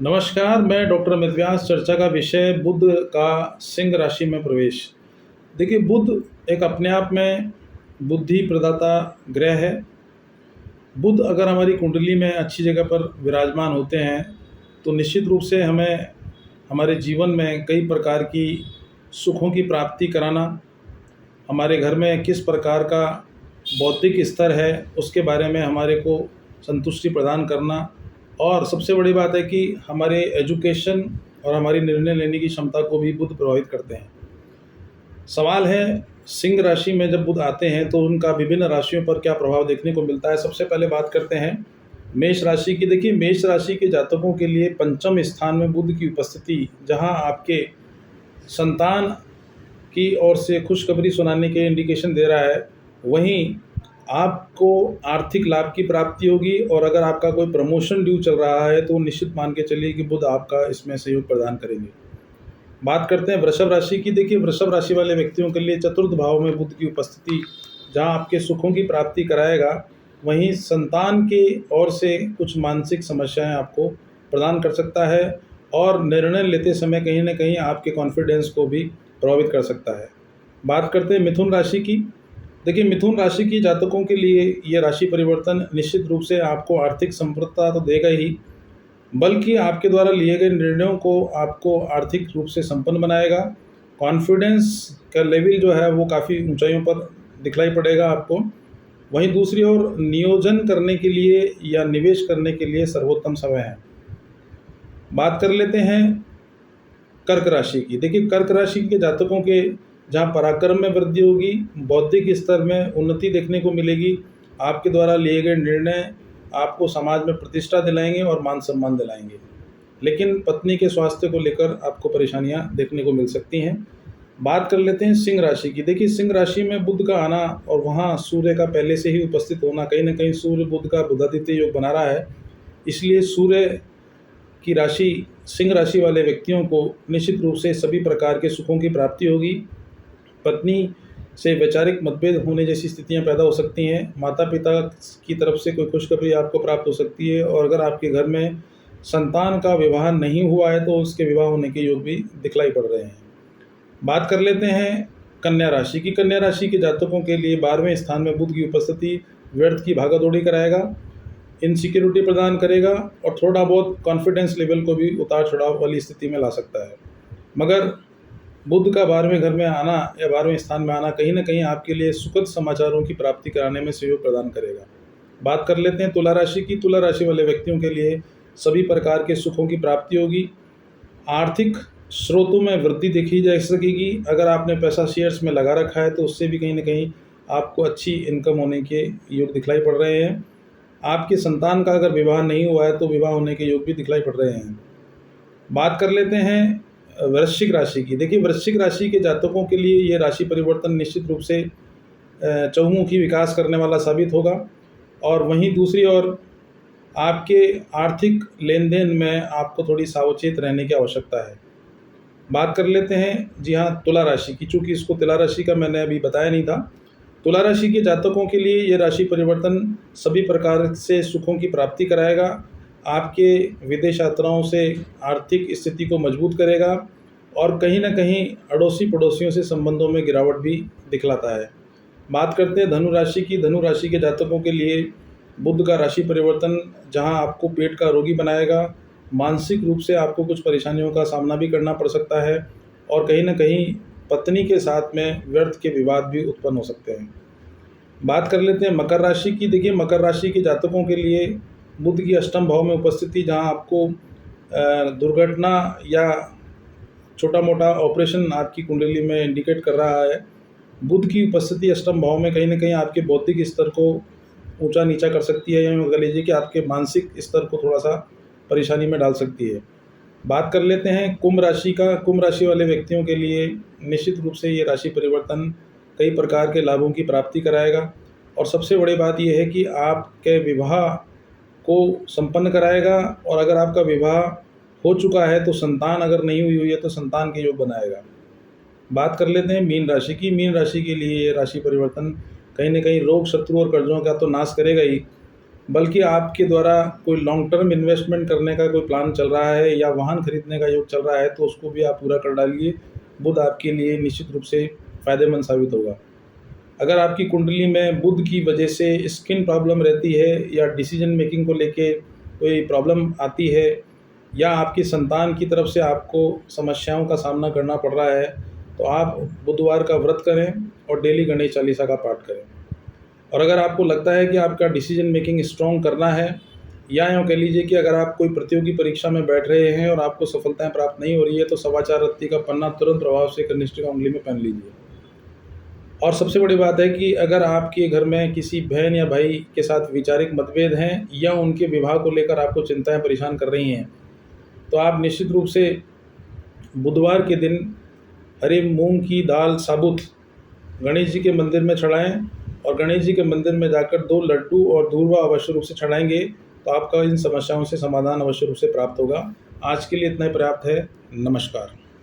नमस्कार, मैं डॉक्टर अमित व्यास। चर्चा का विषय बुध का सिंह राशि में प्रवेश। देखिए, बुध एक अपने आप में बुद्धि प्रदाता ग्रह है। बुध अगर हमारी कुंडली में अच्छी जगह पर विराजमान होते हैं तो निश्चित रूप से हमें हमारे जीवन में कई प्रकार की सुखों की प्राप्ति कराना, हमारे घर में किस प्रकार का बौद्धिक स्तर है उसके बारे में हमारे को संतुष्टि प्रदान करना, और सबसे बड़ी बात है कि हमारे एजुकेशन और हमारी निर्णय लेने की क्षमता को भी बुध प्रभावित करते हैं। सवाल है, सिंह राशि में जब बुध आते हैं तो उनका विभिन्न राशियों पर क्या प्रभाव देखने को मिलता है। सबसे पहले बात करते हैं मेष राशि की। देखिए, मेष राशि के जातकों के लिए पंचम स्थान में बुध की उपस्थिति, जहां आपके संतान की ओर से खुशखबरी सुनाने के इंडिकेशन दे रहा है, वहीं आपको आर्थिक लाभ की प्राप्ति होगी। और अगर आपका कोई प्रमोशन ड्यू चल रहा है तो निश्चित मान के चलिए कि बुध आपका इसमें सहयोग प्रदान करेंगे। बात करते हैं वृषभ राशि की। देखिए, वृषभ राशि वाले व्यक्तियों के लिए चतुर्थ भाव में बुध की उपस्थिति जहां आपके सुखों की प्राप्ति कराएगा, वहीं संतान के ओर से कुछ मानसिक समस्याएं आपको प्रदान कर सकता है और निर्णय लेते समय कहीं ना कहीं आपके कॉन्फिडेंस को भी प्रभावित कर सकता है। बात करते हैं मिथुन राशि की। देखिए, मिथुन राशि की जातकों के लिए ये राशि परिवर्तन निश्चित रूप से आपको आर्थिक संपन्नता तो देगा ही, बल्कि आपके द्वारा लिए गए निर्णयों को आपको आर्थिक रूप से संपन्न बनाएगा। कॉन्फिडेंस का लेवल जो है वो काफ़ी ऊंचाइयों पर दिखलाई पड़ेगा आपको। वहीं दूसरी ओर नियोजन करने के लिए या निवेश करने के लिए सर्वोत्तम समय है। बात कर लेते हैं कर्क राशि की। देखिए, कर्क राशि के जातकों के जहाँ पराक्रम में वृद्धि होगी, बौद्धिक स्तर में उन्नति देखने को मिलेगी, आपके द्वारा लिए गए निर्णय आपको समाज में प्रतिष्ठा दिलाएंगे और मान सम्मान दिलाएंगे। लेकिन पत्नी के स्वास्थ्य को लेकर आपको परेशानियां देखने को मिल सकती हैं। बात कर लेते हैं सिंह राशि की। देखिए, सिंह राशि में बुध का आना और वहाँ सूर्य का पहले से ही उपस्थित होना, कहीं ना कहीं सूर्य बुध का बुधादित्य योग बना रहा है। इसलिए सूर्य की राशि सिंह राशि वाले व्यक्तियों को निश्चित रूप से सभी प्रकार के सुखों की प्राप्ति होगी। पत्नी से वैचारिक मतभेद होने जैसी स्थितियां पैदा हो सकती हैं। माता पिता की तरफ से कोई खुशखबरी आपको प्राप्त हो सकती है। और अगर आपके घर में संतान का विवाह नहीं हुआ है तो उसके विवाह होने के योग भी दिखलाई पड़ रहे हैं। बात कर लेते हैं कन्या राशि की। कन्या राशि के जातकों के लिए 12वें स्थान में बुध की उपस्थिति व्यर्थ की भागादौड़ी कराएगा, इनसिक्योरिटी प्रदान करेगा और थोड़ा बहुत कॉन्फिडेंस लेवल को भी उतार चढ़ाव वाली स्थिति में ला सकता है। मगर बुध का 12वें घर में आना या 12वें स्थान में आना कहीं ना कहीं आपके लिए सुखद समाचारों की प्राप्ति कराने में सहयोग प्रदान करेगा। बात कर लेते हैं तुला राशि की। तुला राशि वाले व्यक्तियों के लिए सभी प्रकार के सुखों की प्राप्ति होगी। आर्थिक स्रोतों में वृद्धि देखी जा सकेगी। अगर आपने पैसा शेयर्स में लगा रखा है तो उससे भी कहीं ना कहीं आपको अच्छी इनकम होने के योग दिखलाई पड़ रहे हैं। आपके संतान का अगर विवाह नहीं हुआ है तो विवाह होने के योग भी दिखलाई पड़ रहे हैं। बात कर लेते हैं वृश्चिक राशि की। देखिए, वृश्चिक राशि के जातकों के लिए ये राशि परिवर्तन निश्चित रूप से चहुमुखी विकास करने वाला साबित होगा। और वहीं दूसरी ओर आपके आर्थिक लेन देन में आपको थोड़ी सावचेत रहने की आवश्यकता है। बात कर लेते हैं, जी हाँ, तुला राशि की। चूँकि इसको तुला राशि का मैंने अभी बताया नहीं था। तुला राशि के जातकों के लिए ये राशि परिवर्तन सभी प्रकार से सुखों की प्राप्ति कराएगा। आपके विदेश यात्राओं से आर्थिक स्थिति को मजबूत करेगा और कहीं ना कहीं अड़ोसी पड़ोसियों से संबंधों में गिरावट भी दिखलाता है। बात करते हैं धनु राशि की। धनु राशि के जातकों के लिए बुध का राशि परिवर्तन जहां आपको पेट का रोगी बनाएगा, मानसिक रूप से आपको कुछ परेशानियों का सामना भी करना पड़ सकता है और कहीं ना कहीं पत्नी के साथ में व्यर्थ के विवाद भी उत्पन्न हो सकते हैं। बात कर लेते हैं मकर राशि की। देखिए, मकर राशि के जातकों के लिए बुध की अष्टम भाव में उपस्थिति जहां आपको दुर्घटना या छोटा मोटा ऑपरेशन आपकी कुंडली में इंडिकेट कर रहा है। बुध की उपस्थिति अष्टम भाव में कहीं ना कहीं आपके बौद्धिक स्तर को ऊंचा नीचा कर सकती है, या कह लीजिए कि आपके मानसिक स्तर को थोड़ा सा परेशानी में डाल सकती है। बात कर लेते हैं कुंभ राशि का। कुंभ राशि वाले व्यक्तियों के लिए निश्चित रूप से ये राशि परिवर्तन कई प्रकार के लाभों की प्राप्ति कराएगा और सबसे बड़ी बात यह है कि आपके विवाह को संपन्न कराएगा। और अगर आपका विवाह हो चुका है तो संतान अगर नहीं हुई है तो संतान के योग बनाएगा। बात कर लेते हैं मीन राशि की। मीन राशि के लिए ये राशि परिवर्तन कहीं ना कहीं रोग, शत्रु और कर्जों का तो नाश करेगा ही, बल्कि आपके द्वारा कोई लॉन्ग टर्म इन्वेस्टमेंट करने का कोई प्लान चल रहा है या वाहन खरीदने का योग चल रहा है तो उसको भी आप पूरा कर डालिए। बुध आपके लिए निश्चित रूप से फ़ायदेमंद साबित होगा। अगर आपकी कुंडली में बुध की वजह से स्किन प्रॉब्लम रहती है या डिसीजन मेकिंग को लेके कोई प्रॉब्लम आती है या आपकी संतान की तरफ से आपको समस्याओं का सामना करना पड़ रहा है तो आप बुधवार का व्रत करें और डेली गणेश चालीसा का पाठ करें। और अगर आपको लगता है कि आपका डिसीजन मेकिंग स्ट्रॉन्ग करना है या यूँ कह लीजिए कि अगर आप कोई प्रतियोगी परीक्षा में बैठ रहे हैं और आपको सफलताएं प्राप्त नहीं हो रही है तो 4.25 रत्ती का पन्ना तुरंत प्रभाव से कनिष्ठ उंगली में पहन लीजिए। और सबसे बड़ी बात है कि अगर आपके घर में किसी बहन या भाई के साथ वैचारिक मतभेद हैं या उनके विवाह को लेकर आपको चिंताएं परेशान कर रही हैं तो आप निश्चित रूप से बुधवार के दिन हरे मूंग की दाल साबुत गणेश जी के मंदिर में चढ़ाएं और गणेश जी के मंदिर में जाकर 2 लड्डू और दूर्वा अवश्य रूप से चढ़ाएंगे तो आपका इन समस्याओं से समाधान अवश्य रूप से प्राप्त होगा। आज के लिए इतना ही पर्याप्त है। नमस्कार।